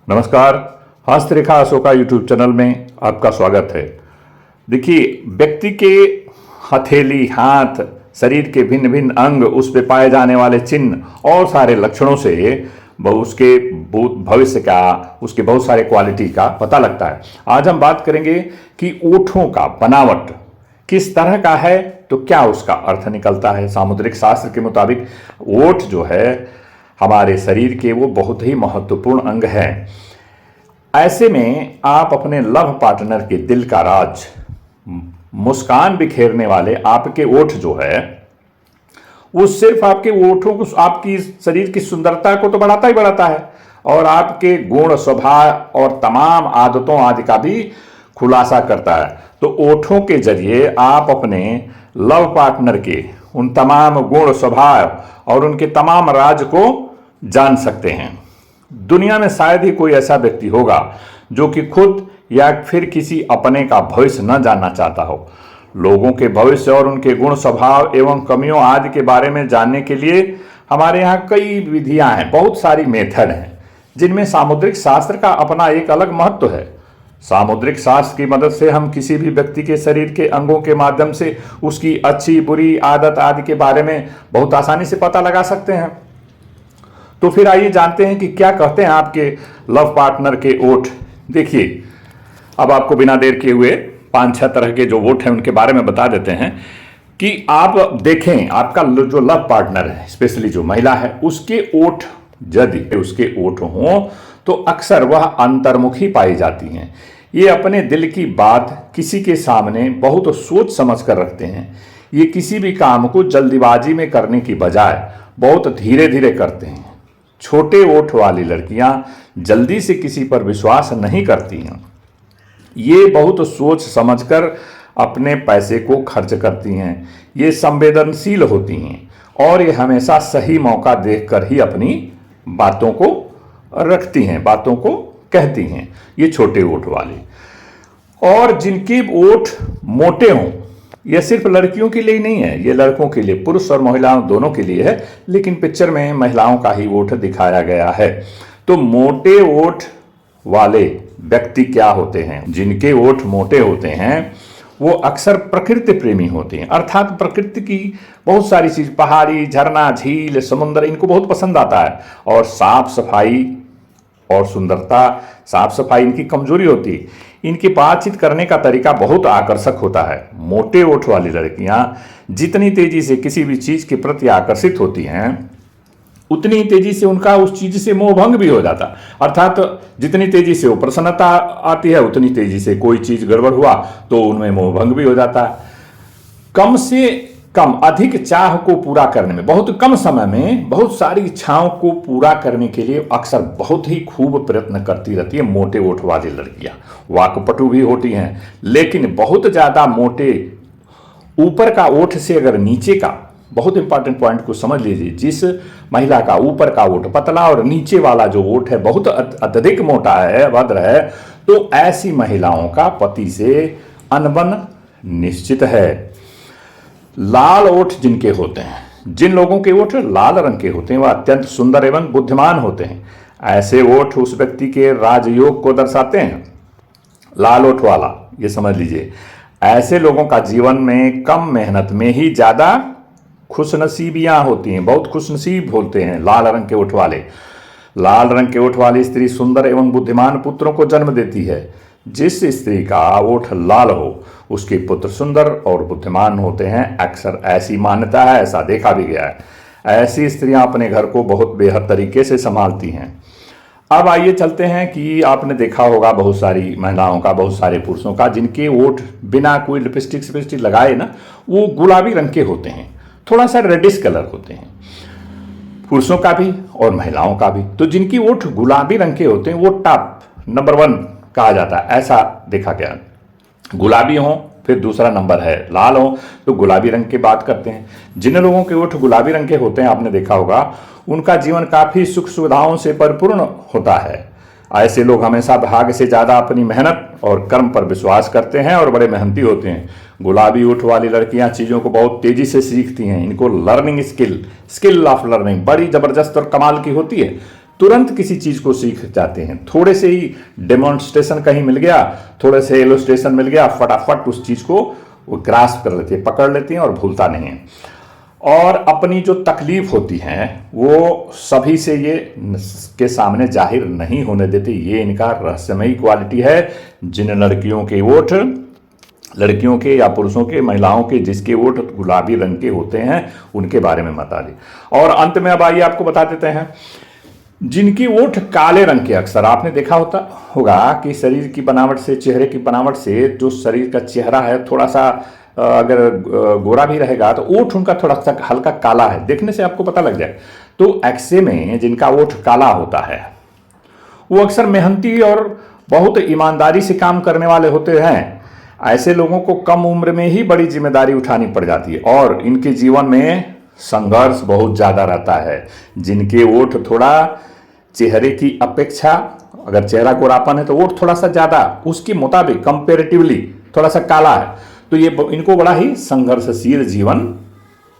नमस्कार। हस्तरेखा Ashoka YouTube channel में आपका स्वागत है। देखिए, व्यक्ति के हथेली, हाथ, शरीर के भिन्न भिन्न अंग, उस पे पाए जाने वाले चिन्ह और सारे लक्षणों से उसके भविष्य का, उसके बहुत सारे क्वालिटी का पता लगता है। आज हम बात करेंगे कि ओठों का बनावट किस तरह का है, तो क्या उसका अर्थ निकलता है। सामुद्रिक शास्त्र के मुताबिक ओठ जो है हमारे शरीर के वो बहुत ही महत्वपूर्ण अंग है। ऐसे में आप अपने लव पार्टनर के दिल का राज, मुस्कान बिखेरने वाले आपके ओठ जो है वो सिर्फ आपके ओठों को, आपकी शरीर की सुंदरता को तो बढ़ाता ही बढ़ाता है और आपके गुण, स्वभाव और तमाम आदतों आदि का भी खुलासा करता है। तो ओठों के जरिए आप अपने लव पार्टनर के उन तमाम गुण, स्वभाव और उनके तमाम राज को जान सकते हैं। दुनिया में शायद ही कोई ऐसा व्यक्ति होगा जो कि खुद या फिर किसी अपने का भविष्य न जानना चाहता हो। लोगों के भविष्य और उनके गुण, स्वभाव एवं कमियों आदि के बारे में जानने के लिए हमारे यहाँ कई विधियां हैं, बहुत सारी मेथड हैं, जिनमें सामुद्रिक शास्त्र का अपना एक अलग महत्व है। सामुद्रिक शास्त्र की मदद से हम किसी भी व्यक्ति के शरीर के अंगों के माध्यम से उसकी अच्छी बुरी आदत आदि के बारे में बहुत आसानी से पता लगा सकते हैं। तो फिर आइए जानते हैं कि क्या कहते हैं आपके लव पार्टनर के ओठ। देखिए, अब आपको बिना देर किए हुए 5-6 तरह के जो ओठ हैं उनके बारे में बता देते हैं कि आप देखें आपका जो लव पार्टनर है, स्पेशली जो महिला है, उसके ओठ, यदि उसके ओठ हों तो अक्सर वह अंतर्मुखी पाई जाती हैं। ये अपने दिल की बात किसी के सामने बहुत सोच समझ कर रखते हैं। ये किसी भी काम को जल्दीबाजी में करने की बजाय बहुत धीरे धीरे करते हैं। छोटे ओठ वाली लड़कियां जल्दी से किसी पर विश्वास नहीं करती हैं। ये बहुत सोच समझकर अपने पैसे को खर्च करती हैं। ये संवेदनशील होती हैं और ये हमेशा सही मौका देखकर ही अपनी बातों को रखती हैं, बातों को कहती हैं। ये छोटे ओठ वाले। और जिनके ओठ मोटे हों, यह सिर्फ लड़कियों के लिए ही नहीं है, ये लड़कों के लिए, पुरुष और महिलाओं दोनों के लिए है, लेकिन पिक्चर में महिलाओं का ही ओठ दिखाया गया है। तो मोटे ओठ वाले व्यक्ति क्या होते हैं? जिनके ओठ मोटे होते हैं वो अक्सर प्रकृति प्रेमी होते हैं, अर्थात प्रकृति की बहुत सारी चीज, पहाड़ी, झरना, झील, समुद्र, इनको बहुत पसंद आता है। और साफ सफाई और सुंदरता, साफ सफाई इनकी कमजोरी होती है। इनकी बातचीत करने का तरीका बहुत आकर्षक होता है। मोटे ओठ वाली लड़कियां जितनी तेजी से किसी भी चीज के प्रति आकर्षित होती हैं, उतनी तेजी से उनका उस चीज से मोहभंग भी हो जाता। अर्थात जितनी तेजी से वो प्रसन्नता आती है, उतनी तेजी से कोई चीज गड़बड़ हुआ तो उनमें मोहभंग भी हो जाता है। कम से कम अधिक चाह को पूरा करने में, बहुत कम समय में बहुत सारी इच्छाओं को पूरा करने के लिए अक्सर बहुत ही खूब प्रयत्न करती रहती है मोटे ओठ वाली लड़कियां। वाकपटु भी होती हैं, लेकिन बहुत ज्यादा मोटे ऊपर का ओठ से अगर नीचे का, बहुत इंपॉर्टेंट पॉइंट को समझ लीजिए, जिस महिला का ऊपर का ओठ पतला और नीचे वाला जो ओठ है बहुत अत्यधिक मोटा है, भद्र है, तो ऐसी महिलाओं का पति से अनबन निश्चित है। लाल ओठ जिनके होते हैं, जिन लोगों के ओठ लाल रंग के होते हैं, वह अत्यंत सुंदर एवं बुद्धिमान होते हैं। ऐसे ओठ उस व्यक्ति के राजयोग को दर्शाते हैं। लाल ओठ वाला, ये समझ लीजिए, ऐसे लोगों का जीवन में कम मेहनत में ही ज्यादा खुशनसीबियां होती हैं, बहुत खुशनसीब होते हैं लाल रंग के ओठ वाले। लाल रंग के ओठ वाली स्त्री सुंदर एवं बुद्धिमान पुत्रों को जन्म देती है। जिस स्त्री का ओठ लाल हो उसके पुत्र सुंदर और बुद्धिमान होते हैं, अक्सर ऐसी मान्यता है, ऐसा देखा भी गया है। ऐसी स्त्रियां अपने घर को बहुत बेहद तरीके से संभालती हैं। अब आइए चलते हैं कि आपने देखा होगा बहुत सारी महिलाओं का, बहुत सारे पुरुषों का, जिनके ओठ बिना कोई लिपस्टिक लगाए ना, वो गुलाबी रंग के होते हैं, थोड़ा सा रेडिश कलर होते हैं, पुरुषों का भी और महिलाओं का भी। तो जिनकी ओठ गुलाबी रंग के होते हैं वो टॉप नंबर 1 कहा जाता है, ऐसा देखा गया। गुलाबी हो, फिर दूसरा नंबर है लाल हो, तो गुलाबी रंग की बात करते हैं। जिन लोगों के ओठ गुलाबी रंग के होते हैं, आपने देखा होगा, उनका जीवन काफी सुख सुविधाओं से परिपूर्ण होता है। ऐसे लोग हमेशा भाग्य से ज्यादा अपनी मेहनत और कर्म पर विश्वास करते हैं और बड़े मेहनती होते हैं। गुलाबी ओठ वाली लड़कियां चीजों को बहुत तेजी से सीखती हैं। इनको लर्निंग स्किल ऑफ लर्निंग बड़ी जबरदस्त और कमाल की होती है। तुरंत किसी चीज को सीख जाते हैं। थोड़े से ही डेमोन्स्ट्रेशन कहीं मिल गया, थोड़े से इलस्ट्रेशन मिल गया, फटाफट उस चीज को वो ग्रास्प कर लेते हैं, पकड़ लेते हैं और भूलता नहीं है। और अपनी जो तकलीफ होती है वो सभी से ये के सामने जाहिर नहीं होने देते। ये इनका रहस्यमयी क्वालिटी है। जिन लड़कियों के ओठ, लड़कियों के या पुरुषों के, महिलाओं के जिसके ओठ गुलाबी रंग के होते हैं, उनके बारे में बता दी। और अंत में अब आइए आपको बता देते हैं जिनकी ओठ काले रंग के। अक्सर आपने देखा होगा कि शरीर की बनावट से, चेहरे की बनावट से, जो शरीर का चेहरा है थोड़ा सा अगर गोरा भी रहेगा तो ओठ उनका थोड़ा सा हल्का काला है, देखने से आपको पता लग जाए। तो ऐसे में जिनका ओठ काला होता है वो अक्सर मेहनती और बहुत ईमानदारी से काम करने वाले होते हैं। ऐसे लोगों को कम उम्र में ही बड़ी जिम्मेदारी उठानी पड़ जाती है और इनके जीवन में संघर्ष बहुत ज़्यादा रहता है। जिनके ओठ थोड़ा चेहरे की अपेक्षा, अगर चेहरा गोरापन है तो ओठ थोड़ा सा ज़्यादा उसके मुताबिक कंपेरेटिवली थोड़ा सा काला है, तो ये इनको बड़ा ही संघर्षशील जीवन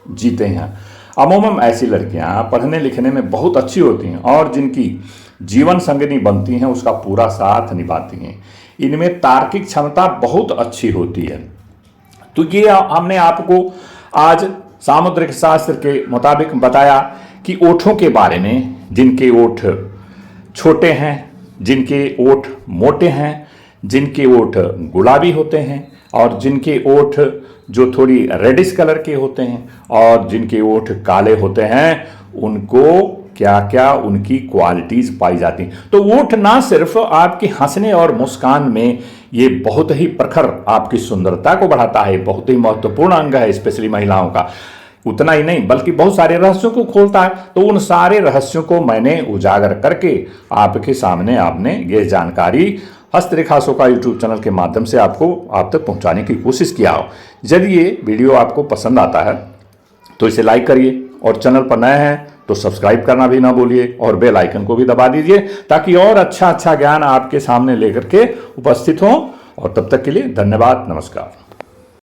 जीते हैं। अमूमन ऐसी लड़कियां पढ़ने लिखने में बहुत अच्छी होती हैं और जिनकी जीवन संगिनी बनती हैं उसका पूरा साथ निभाती हैं। इनमें तार्किक क्षमता बहुत अच्छी होती है। तो ये हमने आपको आज सामुद्रिक शास्त्र के मुताबिक बताया कि ओठों के बारे में। जिनके ओठ छोटे हैं, जिनके ओठ मोटे हैं, जिनके ओठ गुलाबी होते हैं और जिनके ओठ जो थोड़ी रेडिश कलर के होते हैं और जिनके ओठ काले होते हैं, उनको क्या क्या उनकी क्वालिटीज पाई जाती हैं। तो ओठ ना सिर्फ आपके हंसने और मुस्कान में ये बहुत ही प्रखर आपकी सुंदरता को बढ़ाता है, बहुत ही महत्वपूर्ण अंग है स्पेशली महिलाओं का। उतना ही नहीं बल्कि बहुत सारे रहस्यों को खोलता है। तो उन सारे रहस्यों को मैंने उजागर करके आपके सामने आपने ये जानकारी हस्तरेखा अशोका यूट्यूब चैनल के माध्यम से आप तक पहुंचाने की कोशिश किया हो। यदि ये वीडियो आपको पसंद आता है तो इसे लाइक करिए और चैनल पर नए हैं तो सब्सक्राइब करना भी ना भूलिए और बेल आइकन को भी दबा दीजिए ताकि और अच्छा ज्ञान आपके सामने लेकर के उपस्थित हो। और तब तक के लिए धन्यवाद, नमस्कार।